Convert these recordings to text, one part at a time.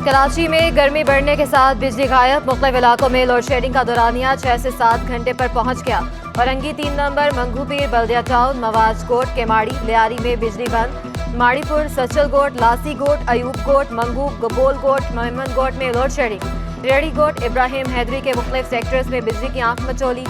कराची में गर्मी बढ़ने के साथ बिजली गायब। मुख्तलिफ इलाकों में लोड शेडिंग का दौरानिया 6 से 7 घंटे पर पहुंच गया। औरंगी 3 नंबर, मंगूपीर, बल्दिया टाउन, मवाज कोट, केमाड़ी, लियारी में बिजली बंद। माड़ीपुर, सचल गोट, लासी गोट, अयूब गोट, मंगूब, गबोल गोट, मोहम्मद गोट में लोड शेडिंग। रेडी गोट, इब्राहिम हैदरी के मुख्तलिफ सेक्टर्स में बिजली की आंख मचोली।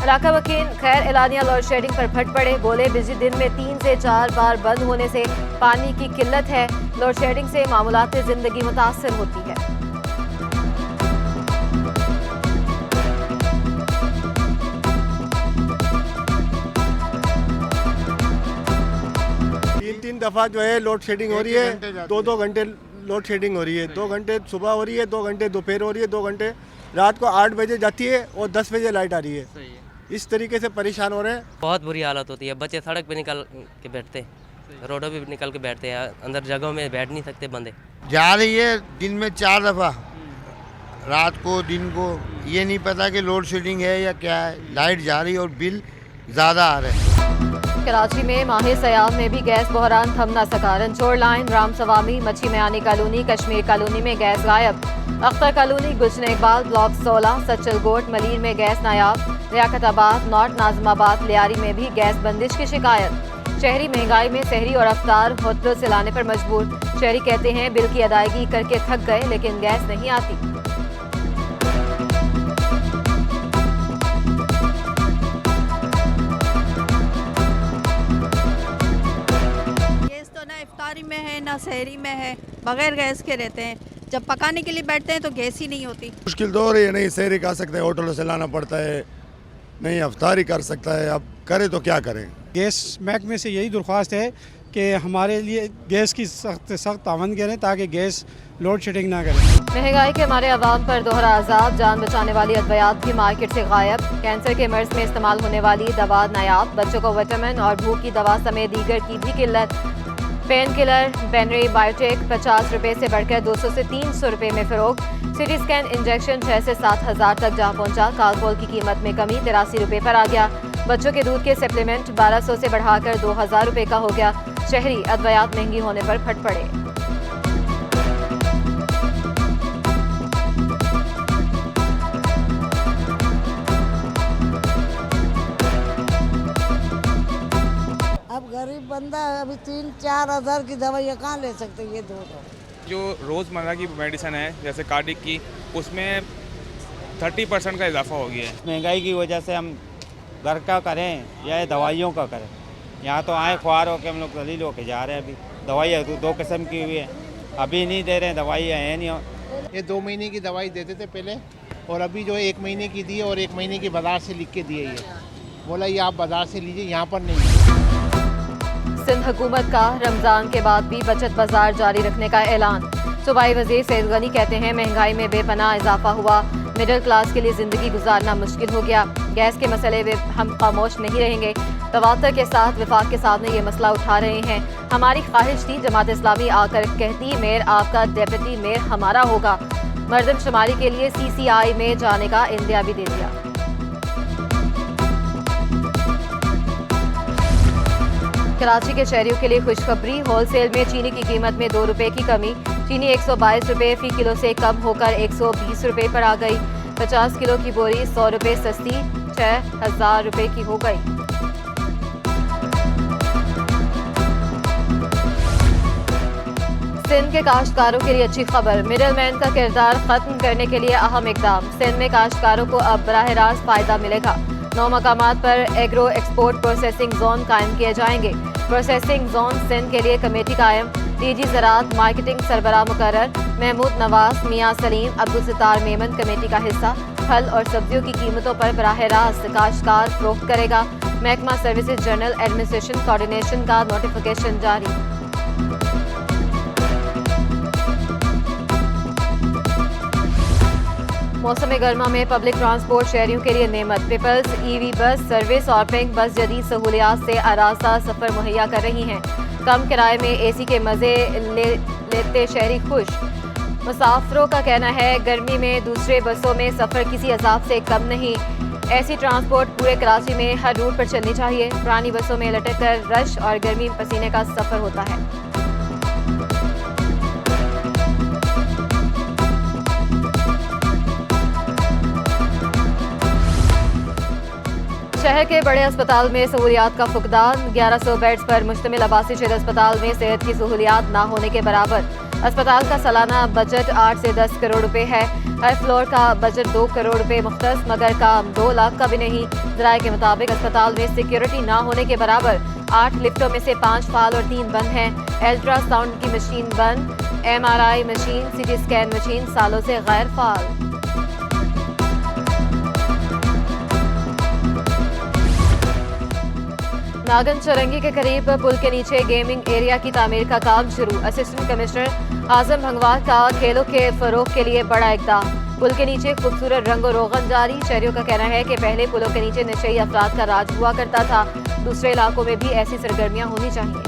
इलाका वकील खैर एलानिया लोड शेडिंग पर फट पड़े। बोले बिजली दिन में 3 से 4 बार बंद होने से पानी की किल्लत है। लोड शेडिंग से मामूलात जिंदगी मुतासर होती है। तीन दफ़ा जो है लोड शेडिंग हो रही है। 2-2 घंटे लोड शेडिंग हो रही है। 2 घंटे सुबह हो रही है, 2 घंटे दोपहर हो रही है, 2 घंटे रात को 8 बजे जाती है और 10 बजे लाइट आ रही है। सही है। इस तरीके से परेशान हो रहे हैं। बहुत बुरी हालत होती है। बच्चे सड़क पे निकल के बैठते, रोडों पे निकल के बैठते हैं, अंदर जगहों में बैठ नहीं सकते बंदे। जा रही है दिन में 4 दफ़ा, रात को दिन को। ये नहीं पता कि लोड शेडिंग है या क्या है। लाइट जा रही है और बिल ज़्यादा आ रहे हैं। कराची में माहे सयाम में भी गैस बहरान थम न सका। रंचोड़ लाइन, राम सवामी, मच्छी मयानी कॉलोनी, कश्मीर कॉलोनी में गैस गायब। अख्तर कॉलोनी, गुलशन इकबाल, ब्लॉक 16, सचल गोट, मलीर में गैस नायाब। लियाकताबाद, नॉर्थ नाजमाबाद, लियारी में भी गैस बंदिश की शिकायत। शहरी महंगाई में सहरी और अफ्तार होटलों से लाने पर मजबूर। शहरी कहते हैं बिल की अदायगी करके थक गए लेकिन गैस नहीं आती। गैस तो ना इफ्तारी में है ना सहरी में है, बगैर गैस के रहते हैं। जब पकाने के लिए बैठते हैं तो गैस ही नहीं होती। मुश्किल तो हो रही है। नहीं सहरी खा सकते हैं, होटलों से लाना पड़ता है। नहीं अफ्तारी कर सकता है। अब करे तो क्या करें। गैस महकमे से यही दरख्वास्त है कि हमारे लिए गैस की सख्त तावन करें ताकि गैस लोड शेडिंग ना करें। महंगाई के हमारे अवाम पर दोहरा अजाब। जान बचाने वाली अद्वियात भी मार्केट से गायब। कैंसर के मर्ज में इस्तेमाल होने वाली दवा नायाब। बच्चों को विटामिन और भूख की दवा समेत दीगर की भी किल्लत। पेन किलर बेनरी बायोटेक 50 रुपये से बढ़कर 200 से 300 रुपये में फरोग। सिटी स्कैन इंजेक्शन 6 से 7 हज़ार तक जा पहुंचा। कालपोल की कीमत में कमी 83 रुपये पर आ गया। बच्चों के दूध के सप्लीमेंट 1200 से बढ़ाकर 2000 रुपये का हो गया। शहरी अद्वियात महंगी होने पर फट पड़े। अब गरीब बंदा अभी 3-4 हज़ार की दवाइयाँ कहाँ ले सकते ये दो। जो रोज़मर्रा की मेडिसिन है जैसे कार्डिक की, उसमें 30% का इजाफा हो गया है। महंगाई की वजह से हम घर का करें या दवाइयों का करें। यहाँ तो आए ख्वार होकर हम लोग दलील होके जा रहे हैं। अभी दवाइयाँ तो 2 किस्म की हुई है, अभी नहीं दे रहे हैं दवाइयाँ है नहीं। ये 2 महीने की दवाई देते थे पहले, और अभी जो 1 महीने की दी है और 1 महीने की बाजार से लिख के दी है। ये बोला ये आप बाजार से लीजिए, यहाँ पर नहीं। सिंध हुकूमत का रमजान के बाद भी बचत बाजार जारी रखने का ऐलान। सूबाई वजीर सैयद गनी कहते हैं महंगाई में बेपनाह इजाफा हुआ। मिडिल क्लास के लिए जिंदगी गुजारना मुश्किल हो गया। गैस के मसले में हम खामोश नहीं रहेंगे। तवातर के साथ विफाक के सामने ये मसला उठा रहे हैं। हमारी ख्वाहिश थी जमात इस्लामी आकर कहती मेयर आपका, डेप्यूटी मेयर हमारा होगा। मर्दमशुमारी के लिए CCI में जाने का इंदिया भी दे दिया। कराची के शहरियों के लिए खुशखबरी। होलसेल में चीनी की कीमत में 2 रुपये की कमी। चीनी 122 रुपये फी किलो से कम होकर 120 रुपये पर आ गई। 50 किलो की बोरी 100 रुपये सस्ती 6000 रुपये की हो गई। सिंध के काश्तकारों के लिए अच्छी खबर। मिडलमैन का किरदार खत्म करने के लिए अहम इकदाम। सिंध में काश्तकारों को अब बराह रास्त फायदा मिलेगा। 9 मकामात पर एग्रो एक्सपोर्ट प्रोसेसिंग जोन कायम किए जाएंगे। प्रोसेसिंग जोन सिंध के लिए कमेटी कायम। DG ज़राअत मार्केटिंग सरबराह मुकर्रर। महमूद नवाज, मियां सलीम, अब्दुल सितार मेमन कमेटी का हिस्सा। फल और सब्जियों की कीमतों पर बराह रास्त काश्तकार फरोख्त करेगा। महकमा सर्विसेज जनरल एडमिनिस्ट्रेशन कोऑर्डिनेशन का नोटिफिकेशन जारी। मौसम गर्मा में पब्लिक ट्रांसपोर्ट शहरियों के लिए नेमत। पीपल्स EV बस सर्विस और पिंक बस जदीद सहूलियात से आरास्ता सफ़र मुहैया कर रही हैं। कम किराए में AC के मज़े लेते शहरी खुश। मुसाफिरों का कहना है गर्मी में दूसरे बसों में सफ़र किसी अजाब से कम नहीं। ऐसी ट्रांसपोर्ट पूरे कराची में हर रूट पर चलनी चाहिए। पुरानी बसों में लटक कर रश और गर्मी पसीने का सफ़र होता है। शहर के बड़े अस्पताल में सहूलियात का फुकदान। 1100 बेड्स पर मुश्तमिल आबासी शेड अस्पताल में सेहत की सहूलियात ना होने के बराबर। अस्पताल का सालाना बजट 8 से 10 करोड़ रुपए है। हर फ्लोर का बजट 2 करोड़ रुपए मुख्तस, मगर काम 2 लाख का भी नहीं। जराये के मुताबिक अस्पताल में सिक्योरिटी ना होने के बराबर। 8 लिफ्टों में से 5 फाल और 3 बंद हैं। अल्ट्रासाउंड की मशीन बंद। MRI machine, CT scan machine सालों से गैर फाल। नागन चरंगी के करीब पुल के नीचे गेमिंग एरिया की तामीर का काम शुरू। असिस्टेंट कमिश्नर आजम भंगवार का खेलों के फरोग के लिए बड़ा इक़दाम। पुल के नीचे खूबसूरत रंगो रोगन जारी। शहरियों का कहना है कि पहले पुलों के नीचे नशेई अफराद का राज हुआ करता था। दूसरे इलाकों में भी ऐसी सरगर्मियां होनी चाहिए।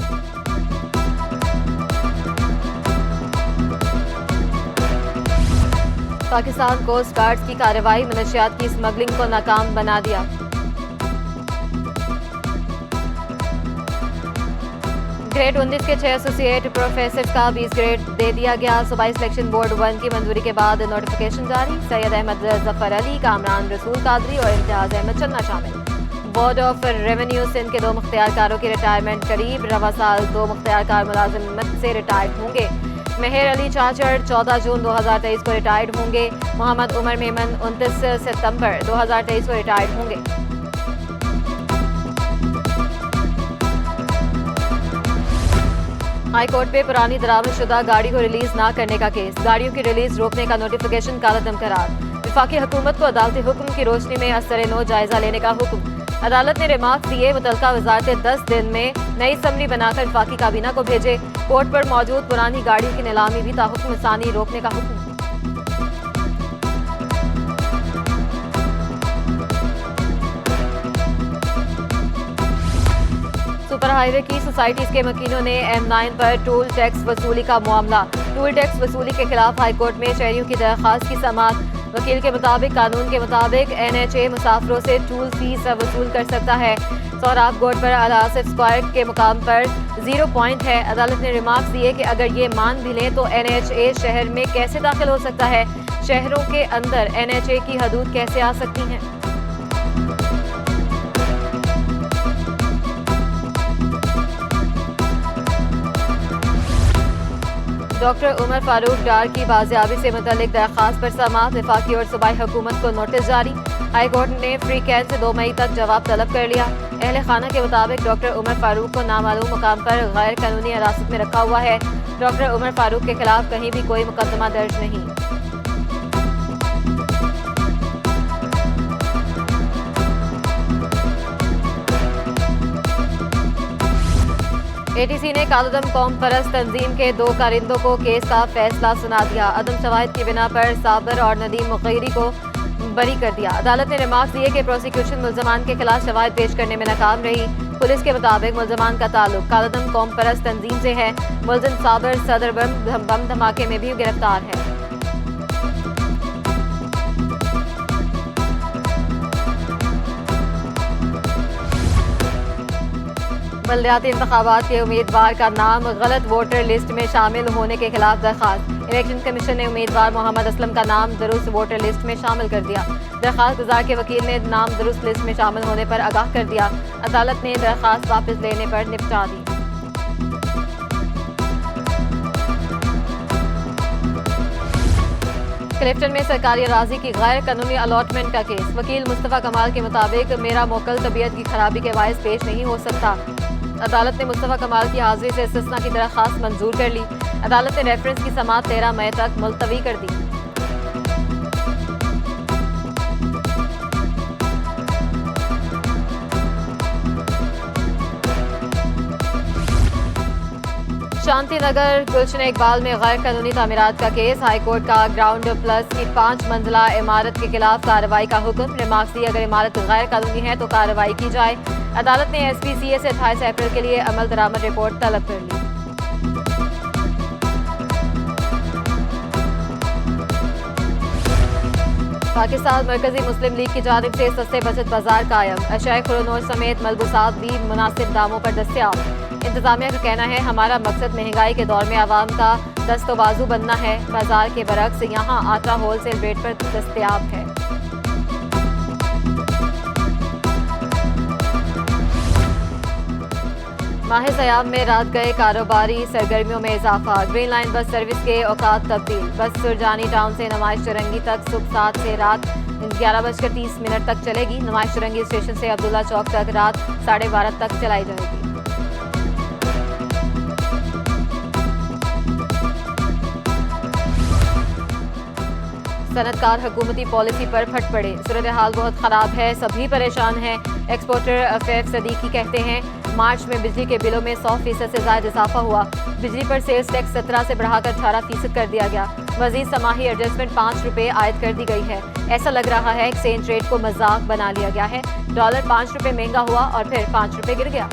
पाकिस्तान कोस्ट गार्ड्स की कार्रवाई मनशियात की स्मगलिंग को नाकाम बना दिया। ग्रेड 19 के 6 एसोसिएट प्रोफेसर का 20 ग्रेड दे दिया गया। सूबाई सिलेक्शन बोर्ड 1 की मंजूरी के बाद नोटिफिकेशन जारी। सैयद अहमद जफर अली, कामरान रसूल कादरी और इम्तियाज अहमद चन्ना शामिल। बोर्ड ऑफ रेवेन्यू सिंध के 2 मुख्तियारकारों की रिटायरमेंट करीब। रवा साल 2 मुख्तियारकार मुलाजिमत से रिटायर्ड होंगे। मेहर अली चाचड़ 14 जून 2023 को रिटायर्ड होंगे। मोहम्मद उमर मेमन 29 सितंबर 2023 को रिटायर्ड होंगे। हाई कोर्ट पे पुरानी दरामदशुदा गाड़ी को रिलीज ना करने का केस। गाड़ियों की रिलीज रोकने का नोटिफिकेशन कालादम करार। वफाकी हुकूमत को अदालती हुक्म की रोशनी में असर-ए-नो जायजा लेने का हुक्म। अदालत ने रिमार्क दिए, मुतल्लिका वजारतें 10 दिन में नई असम्बली बनाकर वफाकी काबीना को भेजे। कोर्ट पर मौजूद पुरानी गाड़ियों की नीलामी भी ताहुक्म सानी रोकने का हुक्म। सुपर हाईवे की सोसाइटीज के मकीनों ने M9 पर टोल टैक्स वसूली का मामला। टोल टैक्स वसूली के खिलाफ हाईकोर्ट में शहरियों की दरख्वास्त की समाअत। वकील के मुताबिक कानून के मुताबिक NHA मुसाफिरों से टोल फीस वसूल कर सकता है। सोहराब गोड पर अल आसिफ स्क्वायर के मुकाम पर 0 पॉइंट है। अदालत ने रिमार्क्स दिए कि अगर ये मान भी लें तो NHA शहर में कैसे दाखिल हो सकता है। शहरों के अंदर NHA की हदूद कैसे आ सकती हैं। डॉक्टर उमर फारूक डार की बाजियाबी से मुतल्लिक दरख्वास्त पर समाअत। वफाकी और सूबाई हुकूमत को नोटिस जारी। हाई कोर्ट ने फ्री कैन से 2 मई तक जवाब तलब कर लिया। अहले खाना के मुताबिक डॉक्टर उमर फारूक को नामालूम मुकाम पर गैर कानूनी हिरासत में रखा हुआ है। डॉक्टर उमर फारूक के खिलाफ कहीं भी कोई मुकदमा दर्ज नहीं। ATC ने कालदम कौम परस्त तंजीम के 2 कारिंदों को केस का फैसला सुना दिया। अदम शवाहिद की बिना पर साबर और नदीम मुगैरी को बरी कर दिया। अदालत ने रिमार्क्स दिए कि प्रोसिक्यूशन मुल्जमान के खिलाफ शवाहिद पेश करने में नाकाम रही। पुलिस के मुताबिक मुल्जमान का ताल्लुक कालदम कौम परस्त तंजीम से है। मुल्जिम साबर सदर बम धमाके में भी गिरफ्तार है। बल्दियाती इंतखाबात के उम्मीदवार का नाम गलत वोटर लिस्ट में शामिल होने के खिलाफ दरखास्त। इलेक्शन कमीशन ने उम्मीदवार मोहम्मद असलम का नाम दुरुस्त वोटर लिस्ट में शामिल कर दिया। दरखास्त गुजार के वकील ने नाम दुरुस्त लिस्ट में शामिल होने पर आगाह कर दिया। अदालत ने दरखास्त वापस लेने पर निपटा दी। क्लिफ्टन में सरकारी अराजी की गैर कानूनी अलॉटमेंट का केस। वकील मुस्तफ़ा कमाल के मुताबिक मेरा मोकल तबीयत की खराबी के बायस पेश नहीं हो सकता। अदालत ने मुस्तफ़ा कमाल की हाजिरी से इस्तिस्ना की दरख्वास्त मंजूर कर ली। अदालत ने रेफरेंस की समाअत 13 मई तक मुलतवी कर दी। शांति नगर गुलशन इकबाल में गैर कानूनी तामीरात का केस। हाईकोर्ट का ग्राउंड प्लस की 5 मंजिला इमारत के खिलाफ कार्रवाई का हुक्म। रिमार्क्स दी, अगर इमारत गैर कानूनी है तो कार्रवाई की जाए। अदालत ने SPCA से 28 अप्रैल के लिए अमल दरामद रिपोर्ट तलब कर ली। पाकिस्तान मरकजी मुस्लिम लीग की जानिब से सस्ते बचत बाजार कायम। अशाए खुरोनोश समेत मलबूसात भी मुनासिब दामों पर दस्तयाब। इंतजामिया का कहना है हमारा मकसद महंगाई के दौर में आवाम का दस्तोबाजू बनना है। बाजार के बरक्स यहाँ आटा होलसेल रेट पर दस्तयाब है। माह सयाम में रात गए कारोबारी सरगर्मियों में इजाफा। ग्रीन लाइन बस सर्विस के औकात तब्दील। बस सुरजानी टाउन से नुमाइश चुरंगी तक सुबह 7 से रात 11:30 तक चलेगी। नुमाइश चुरंगी स्टेशन से अब्दुल्ला चौक तक रात 12:30 तक चलाई जाएगी। सनतकार हुकूमती पॉलिसी पर फट पड़े। सूरत हाल बहुत खराब है, सभी परेशान हैं। एक्सपोर्टर अफेफ सदीकी कहते हैं मार्च में बिजली के बिलों में 100% से ज्यादा इजाफा हुआ। बिजली पर सेल्स टैक्स 17 से बढ़ाकर 18% कर दिया गया। मजीद समाही एडजस्टमेंट 5 रुपये आयद कर दी गई है। ऐसा लग रहा है एक्सचेंज रेट को मजाक बना लिया गया है। डॉलर 5 रुपये महंगा हुआ और फिर 5 रुपये गिर गया।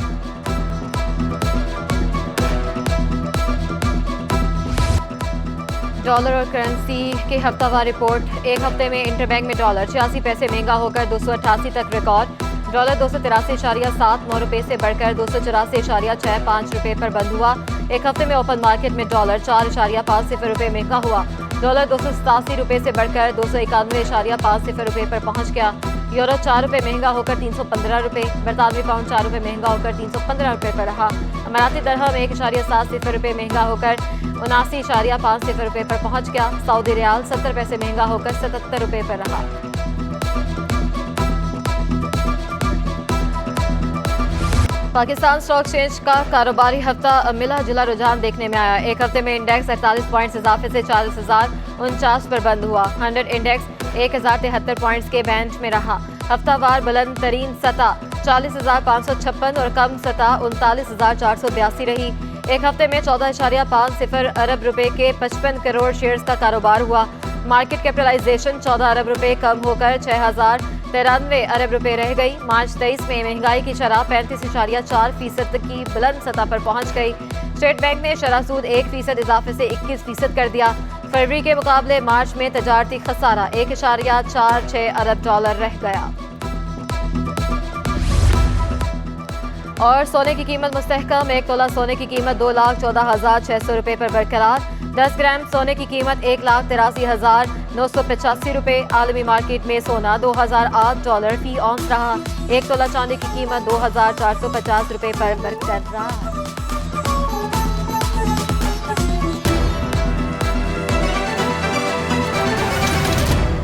डॉलर और करेंसी की हफ्तावार रिपोर्ट। एक हफ्ते में इंटरबैंक में डॉलर 86 पैसे महंगा होकर 288 तक रिकॉर्ड। डॉलर 283.79 रुपये से बढ़कर 284.65 रुपये पर बंद हुआ। एक हफ्ते में ओपन मार्केट में डॉलर 4.50 रुपये महंगा हुआ। डॉलर 287 रुपये से बढ़कर 291.50 रुपये पर पहुंच गया। यूरो 4 रुपये महंगा होकर 315 रुपये। बरतानवी पाउंड 4 रुपये महंगा होकर 315 रुपये पर रहा। अमाराती दरहम 1.70 रुपये महंगा होकर 79.50 रुपये पर पहुंच गया। सऊदी रियाल 70 पैसे महंगा होकर 77 रुपये पर रहा। पाकिस्तान स्टॉक एक्सचेंज का कारोबारी हफ्ता मिला जुला रुझान देखने में आया। एक हफ्ते में इंडेक्स 48 पॉइंट्स इजाफे से 40,049 पर बंद हुआ। 100 इंडेक्स 1073 पॉइंट्स के बैंड में रहा। हफ्तावार बुलंद तरीन सतह 40,556 और कम सतह 39,482 रही। एक हफ्ते में 14.50 अरब रुपए के 55 करोड़ शेयर्स का कारोबार हुआ। मार्केट कैपिटलाइजेशन 14 अरब रुपए कम होकर 6,093 अरब रुपए रह गई। मार्च 23 में महंगाई की शरह 35.4% की बुलंद सतह पर पहुंच गई। स्टेट बैंक ने शरह सूद 1% इजाफे से 21% कर दिया। फरवरी के मुकाबले मार्च में तजारती खसारा 1.46 अरब डॉलर रह गया। और सोने की कीमत मुस्तहकम। 1 तोला सोने की कीमत 2,14,600 रुपये पर बरकरार। 10 ग्राम सोने की कीमत 1,83,985 रुपये। आलमी मार्केट में सोना $2008 फी औंस रहा। 1 तोला चांदी की कीमत 2,450 रुपये पर बरकरार।